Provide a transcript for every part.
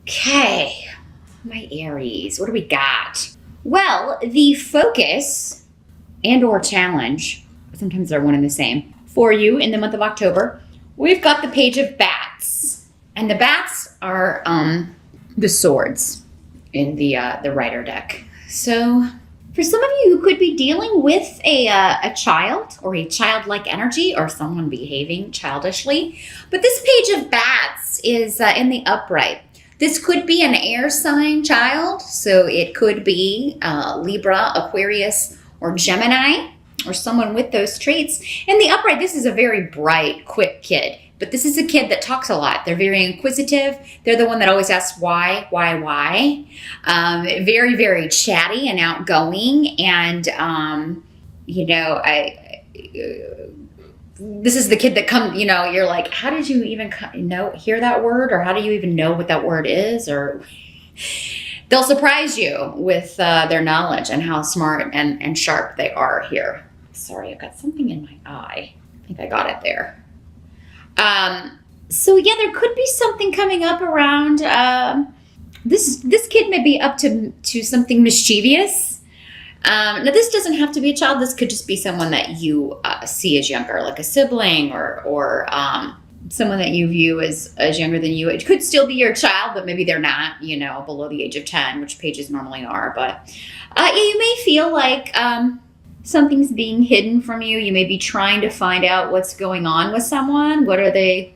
Okay, my Aries, what do we got? Well, the focus and or challenge, sometimes they're one and the same, for you in the month of October, we've got the Page of Bats. And the bats are the swords in the Rider deck. So for some of you who could be dealing with a child or a childlike energy or someone behaving childishly, but this Page of Bats is in the upright. This could be an air sign child, so it could be Libra, Aquarius, or Gemini, or someone with those traits. In the upright, this is a very bright, quick kid, but this is a kid that talks a lot. They're very inquisitive. They're the one that always asks why. Very, very chatty and outgoing, and this is the kid that you're like, how did you even hear that word? Or how do you even know what that word is? Or they'll surprise you with their knowledge and how smart and sharp they are here. Sorry, I've got something in my eye. I think I got it there. So yeah, there could be something coming up around, this kid may be up to something mischievous. Now, this doesn't have to be a child. This could just be someone that you see as younger, like a sibling or someone that you view as younger than you. It could still be your child, but maybe they're not, below the age of 10, which pages normally are. But you may feel like something's being hidden from you. You may be trying to find out what's going on with someone. What are they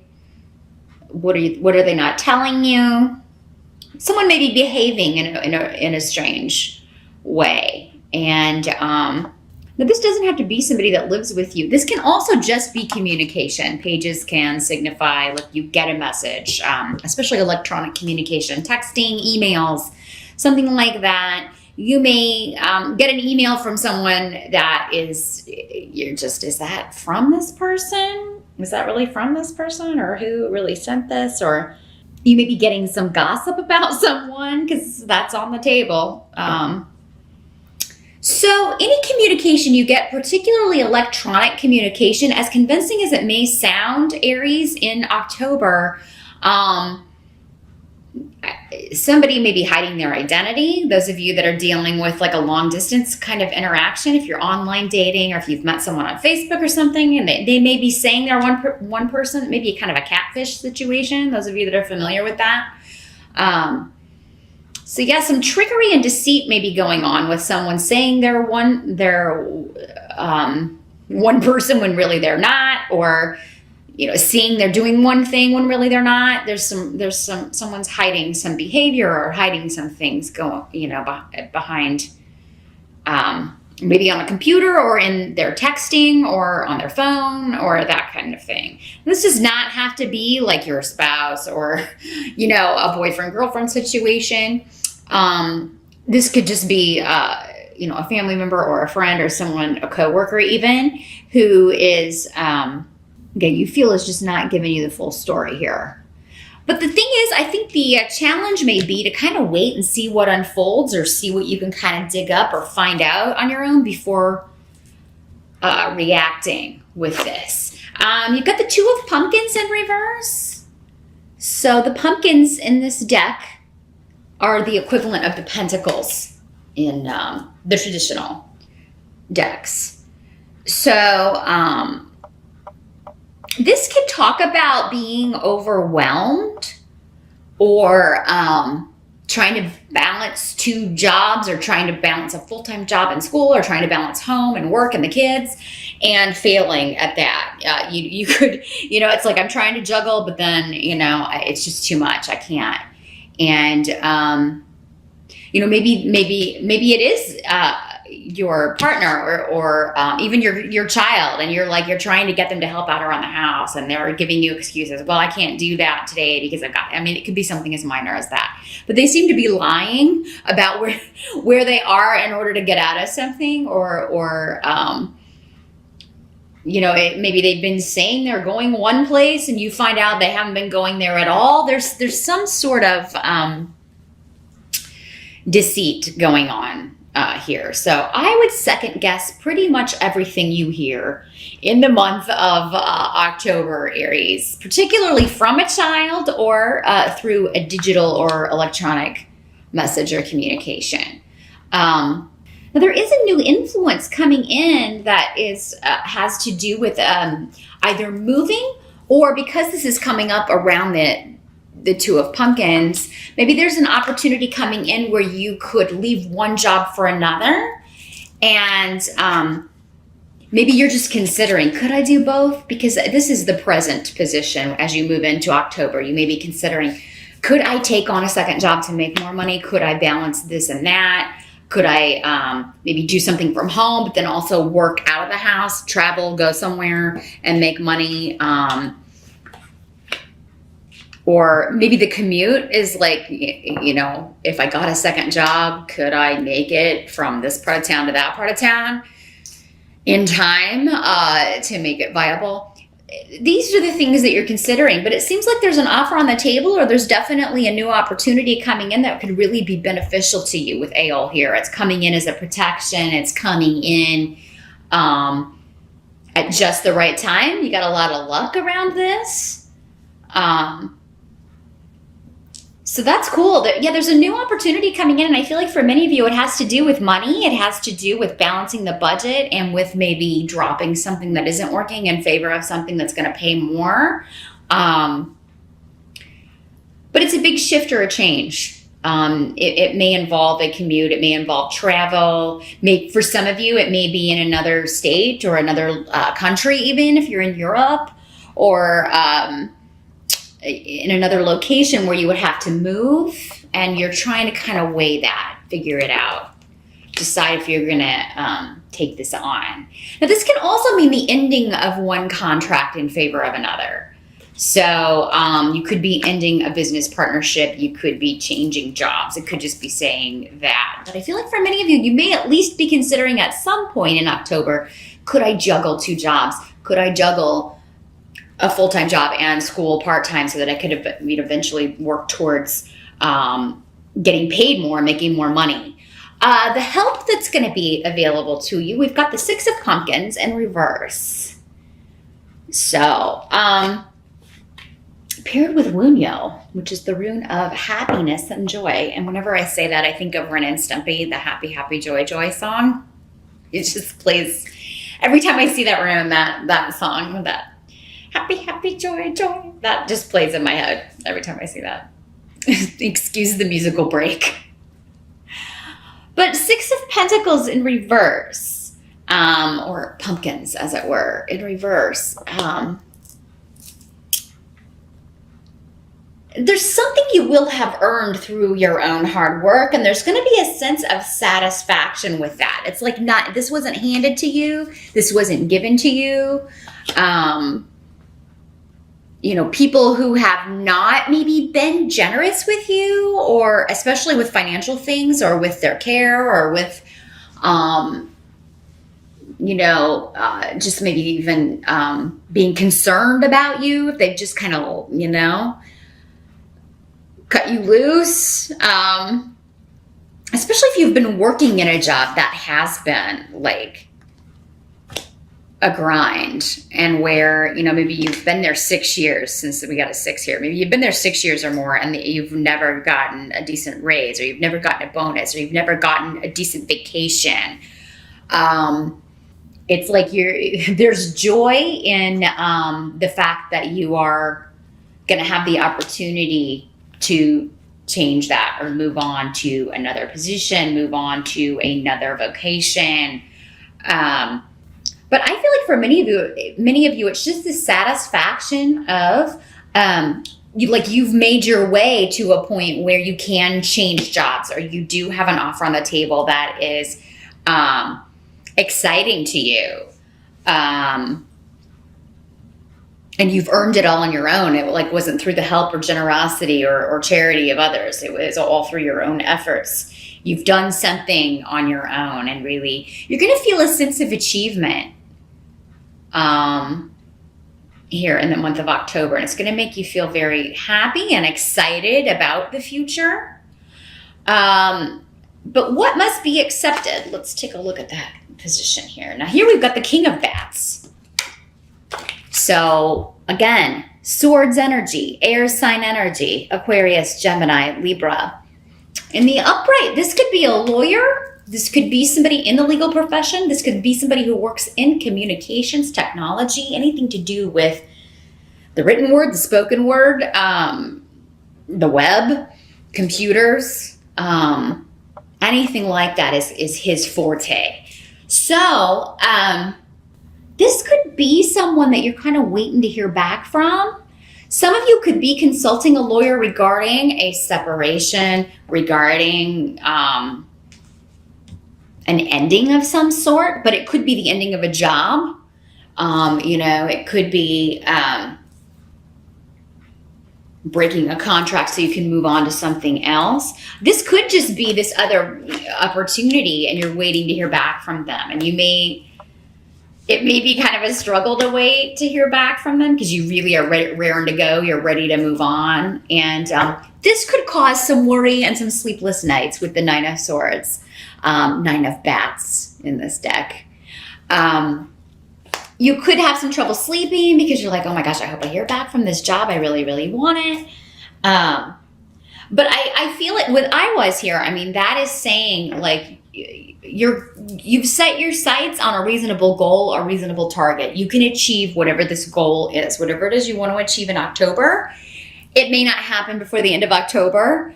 not telling you? Someone may be behaving in a strange way. And now this doesn't have to be somebody that lives with you. This can also just be communication. Pages can signify like you get a message, especially electronic communication, texting, emails, something like that. You may get an email from someone that is that from this person? Is that really from this person? Or who really sent this? Or you may be getting some gossip about someone because that's on the table. So any communication you get, particularly electronic communication, as convincing as it may sound, Aries, in October, somebody may be hiding their identity. Those of you that are dealing with like a long distance kind of interaction, if you're online dating or if you've met someone on Facebook or something, and they may be saying they're one person, maybe kind of a catfish situation. Those of you that are familiar with that. So yeah, some trickery and deceit may be going on with someone saying they're one person when really they're not, or seeing they're doing one thing when really they're not. Someone's hiding some behavior or hiding some things behind maybe on a computer or in their texting or on their phone or that kind of thing. This does not have to be like your spouse or a boyfriend girlfriend situation. This could just be a family member or a friend or someone, a coworker even, who is you feel is just not giving you the full story here. But the thing is, I think the challenge may be to kind of wait and see what unfolds or see what you can kind of dig up or find out on your own before reacting with this. You've got the Two of Pumpkins in reverse. So the pumpkins in this deck are the equivalent of the pentacles in the traditional decks. So this could talk about being overwhelmed or trying to balance two jobs or trying to balance a full-time job in school or trying to balance home and work and the kids and failing at that. You could, it's like I'm trying to juggle, but then, it's just too much. I can't. And, maybe it is your partner or even your child, and you're trying to get them to help out around the house, and they're giving you excuses. Well, I can't do that today because it could be something as minor as that. But they seem to be lying about where they are in order to get out of something, or maybe they've been saying they're going one place and you find out they haven't been going there at all. There's some sort of deceit going on here. So I would second guess pretty much everything you hear in the month of October, Aries, particularly from a child or through a digital or electronic message or communication. Now there is a new influence coming in that is has to do with either moving, or because this is coming up around the Two of Pumpkins, maybe there's an opportunity coming in where you could leave one job for another. And maybe you're just considering, could I do both? Because this is the present position as you move into October. You may be considering, could I take on a second job to make more money? Could I balance this and that? Could I maybe do something from home, but then also work out of the house, travel, go somewhere and make money? Or maybe the commute is like, you know, if I got a second job, could I make it from this part of town to that part of town in time to make it viable? These are the things that you're considering, but it seems like there's an offer on the table, or there's definitely a new opportunity coming in that could really be beneficial to you with Aeol here. It's coming in as a protection. It's coming in at just the right time. You got a lot of luck around this. So that's cool. Yeah, there's a new opportunity coming in, and I feel like for many of you, it has to do with money. It has to do with balancing the budget and with maybe dropping something that isn't working in favor of something that's going to pay more. But it's a big shift or a change. It may involve a commute. It may involve travel. For some of you, it may be in another state or another country, even if you're in Europe, or in another location where you would have to move, and you're trying to kind of weigh that, figure it out, decide if you're going to take this on. Now, this can also mean the ending of one contract in favor of another. So you could be ending a business partnership. You could be changing jobs. It could just be saying that. But I feel like for many of you, you may at least be considering at some point in October, could I juggle two jobs? Could I juggle a full-time job and school part-time so that I could eventually work towards getting paid more, making more money? The help that's going to be available to you, we've got the Six of Pumpkins in reverse. So, paired with Wunyo, which is the rune of happiness and joy. And whenever I say that, I think of Ren and Stimpy, the Happy, Happy, Joy, Joy song. It just plays, every time I see that rune, that song, that Happy, Happy, Joy, Joy, that just plays in my head every time I see that. Excuse the musical break. But Six of Pentacles in reverse, or pumpkins, as it were, in reverse. There's something you will have earned through your own hard work, and there's going to be a sense of satisfaction with that. It's like this wasn't handed to you. This wasn't given to you. You know, people who have not maybe been generous with you, or especially with financial things, or with their care, or with, just maybe even being concerned about you, if they've just kind of, cut you loose. Especially if you've been working in a job that has been like a grind, and where, maybe you've been there 6 years, since we got a 6 here. Maybe you've been there 6 years or more, and you've never gotten a decent raise, or you've never gotten a bonus, or you've never gotten a decent vacation. It's like there's joy in the fact that you are going to have the opportunity to change that, or move on to another position, move on to another vocation. But I feel like for many of you, it's just the satisfaction of you've made your way to a point where you can change jobs, or you do have an offer on the table that is exciting to you. And you've earned it all on your own. It wasn't through the help or generosity or charity of others. It was all through your own efforts. You've done something on your own, and really, you're going to feel a sense of achievement here in the month of October. And it's going to make you feel very happy and excited about the future. But what must be accepted? Let's take a look at that position here. Now here we've got the King of Bats. So again, Swords energy, air sign energy, Aquarius, Gemini, Libra. In the upright, this could be a lawyer. This could be somebody in the legal profession. This could be somebody who works in communications, technology, anything to do with the written word, the spoken word, the web, computers, anything like that is his forte. So this could be someone that you're kind of waiting to hear back from. Some of you could be consulting a lawyer regarding a separation, regarding an ending of some sort, but it could be the ending of a job. It could be breaking a contract so you can move on to something else. This could just be this other opportunity and you're waiting to hear back from them. And it may be kind of a struggle to wait to hear back from them because you really are raring to go. You're ready to move on. And this could cause some worry and some sleepless nights with the Nine of Swords, Nine of Bats in this deck. You could have some trouble sleeping because you're like, oh my gosh, I hope I hear back from this job. I really, really want it. But I feel like with I was here, I mean, that is saying like you've set your sights on a reasonable goal, a reasonable target. You can achieve whatever this goal is, whatever it is you want to achieve in October. It may not happen before the end of October,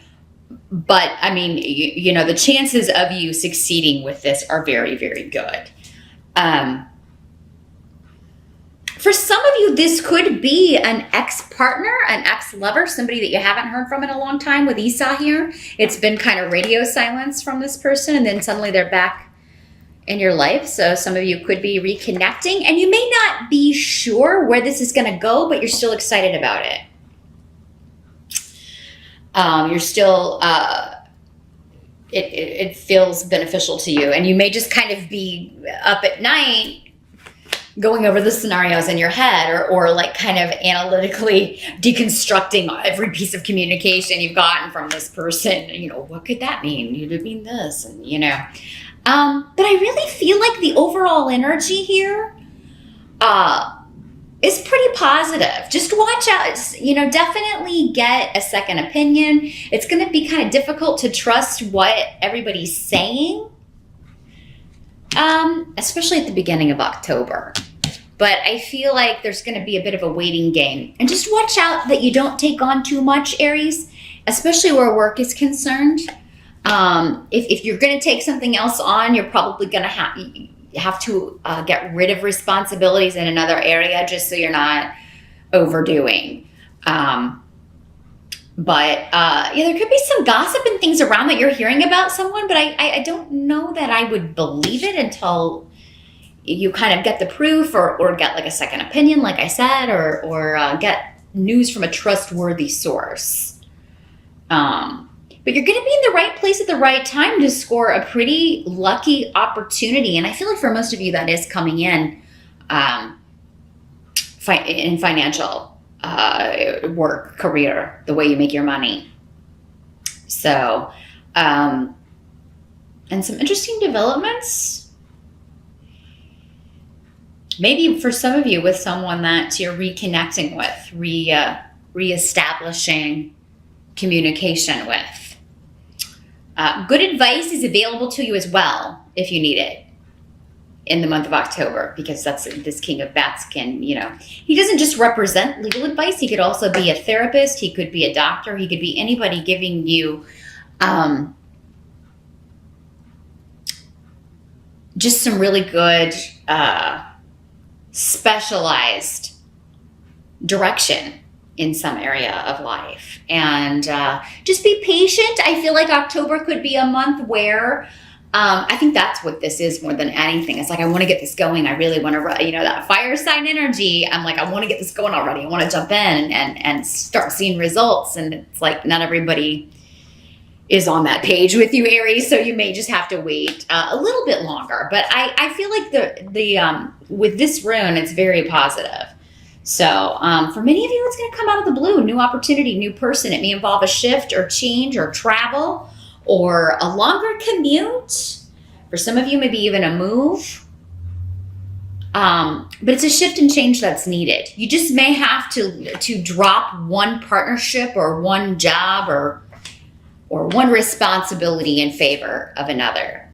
but I mean, the chances of you succeeding with this are very, very good. For some of you, this could be an ex-partner, an ex-lover, somebody that you haven't heard from in a long time with Esau here. It's been kind of radio silence from this person, and then suddenly they're back in your life. So some of you could be reconnecting, and you may not be sure where this is going to go, but you're still excited about it. You're still, it feels beneficial to you, and you may just kind of be up at night going over the scenarios in your head or like kind of analytically deconstructing every piece of communication you've gotten from this person. What could that mean? You'd mean this, and but I really feel like the overall energy here is pretty positive. Just watch out, definitely get a second opinion. It's going to be kind of difficult to trust what everybody's saying. Especially at the beginning of October. But I feel like there's going to be a bit of a waiting game. And just watch out that you don't take on too much, Aries, especially where work is concerned. If you're going to take something else on, you're probably going to have to get rid of responsibilities in another area just so you're not overdoing. But there could be some gossip and things around that you're hearing about someone, but I don't know that I would believe it until you kind of get the proof or get like a second opinion, like I said, or get news from a trustworthy source. But you're going to be in the right place at the right time to score a pretty lucky opportunity. And I feel like for most of you that is coming in financial work, career, the way you make your money. So, and some interesting developments. Maybe for some of you with someone that you're reconnecting with, reestablishing communication with. Good advice is available to you as well if you need it in the month of October, because that's this King of Bats can, he doesn't just represent legal advice. He could also be a therapist. He could be a doctor. He could be anybody giving you just some really good specialized direction in some area of life. And just be patient. I feel like October could be a month where I think that's what this is more than anything. It's like, I want to get this going. I really want to, that fire sign energy. I'm like, I want to get this going already. I want to jump in and start seeing results. And it's like, not everybody is on that page with you, Aries. So you may just have to wait a little bit longer. But I feel like the with this rune, it's very positive. So for many of you, it's going to come out of the blue. New opportunity, new person. It may involve a shift or change or travel or a longer commute. For some of you, maybe even a move. But it's a shift and change that's needed. You just may have to drop one partnership or one job or one responsibility in favor of another.